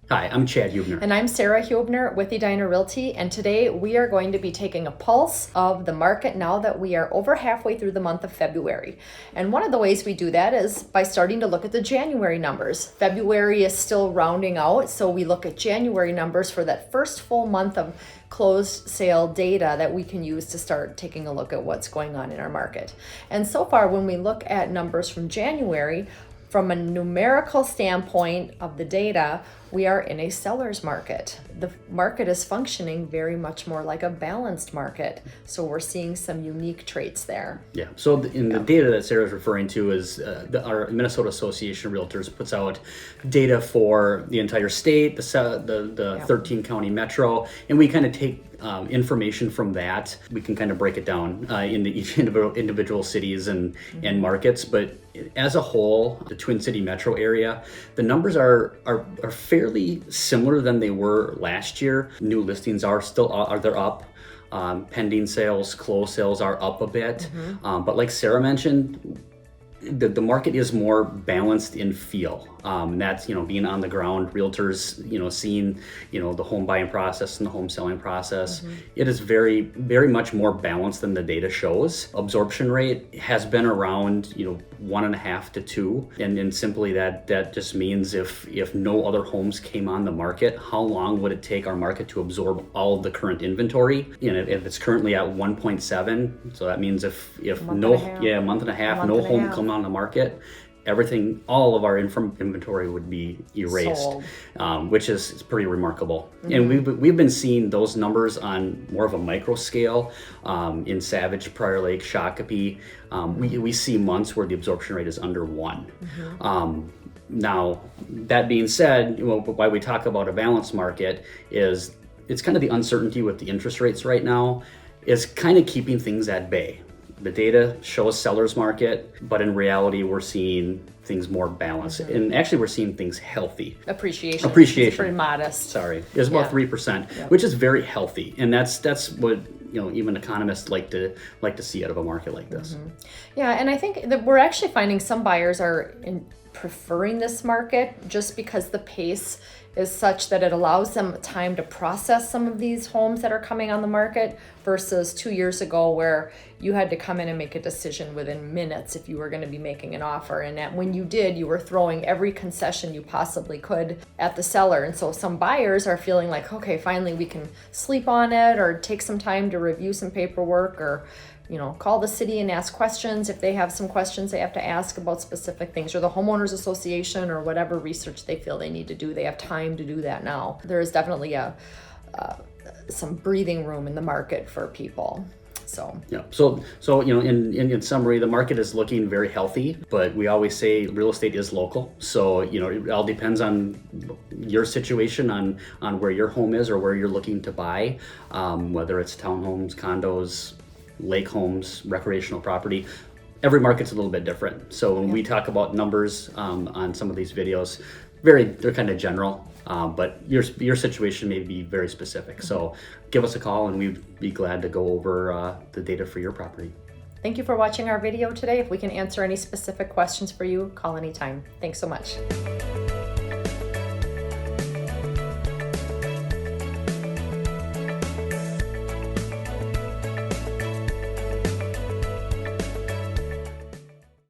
Hi, I'm Chad Huebener. And I'm Sara Huebener with Edina Realty, and today we are going to be taking a pulse of the market now that we are over halfway through the month of February. And one of the ways we do that is by starting to look at the January numbers. February is still rounding out, so we look at January numbers for that first full month of closed sale data that we can use to start taking a look at what's going on in our market. And so far, when we look at numbers from January, from a numerical standpoint of the data, we are in a seller's market. The market is functioning very much more like a balanced market. So we're seeing some unique traits there. Yeah, so in the data that Sarah's referring to is our Minnesota Association of Realtors puts out data for the entire state, the 13 county metro, and we kind of take information from that. We can kind of break it down into each individual cities and markets, but as a whole, the Twin City metro area, the numbers are fairly similar than they were last year. New listings are they're up. Pending sales, closed sales are up a bit. But like Sara mentioned, the market is more balanced in feel. That's, being on the ground, realtors, seeing, the home buying process and the home selling process. It is very, very much more balanced than the data shows. Absorption rate has been around, 1.5 to 2. And simply that just means if no other homes came on the market, how long would it take our market to absorb all of the current inventory? If it's currently at 1.7, so that means if a month and a half, no home come on the market, all of our inventory would be erased, which is pretty remarkable. And we've been seeing those numbers on more of a micro scale in Savage, Prior Lake, Shakopee. We see months where the absorption rate is under 1. Now, that being said, why we talk about a balanced market is it's kind of the uncertainty with the interest rates right now is kind of keeping things at bay. The data shows seller's market, but in reality, we're seeing things more balanced. And actually, we're seeing things healthy. Appreciation. It's pretty modest. Sorry. It's about 3%, which is very healthy. And that's what, even economists like to see out of a market like this. Yeah, and I think that we're actually finding some buyers are preferring this market just because the pace is such that it allows them time to process some of these homes that are coming on the market versus 2 years ago where you had to come in and make a decision within minutes if you were going to be making an offer. And when you did, you were throwing every concession you possibly could at the seller. And so some buyers are feeling like, okay, finally we can sleep on it or take some time to review some paperwork or call the city and ask questions if they have some questions they have to ask about specific things, or the homeowners association, or whatever research they feel they need to do. They have time to do that now. There is definitely some breathing room in the market for people. So in summary, the market is looking very healthy, but we always say real estate is local. So it all depends on your situation, on where your home is or where you're looking to buy, whether it's townhomes, condos, lake homes, recreational property. Every market's a little bit different. So when we talk about numbers on some of these videos, they're kind of general, but your situation may be very specific. So give us a call and we'd be glad to go over the data for your property. Thank you for watching our video today. If we can answer any specific questions for you, call anytime. Thanks so much.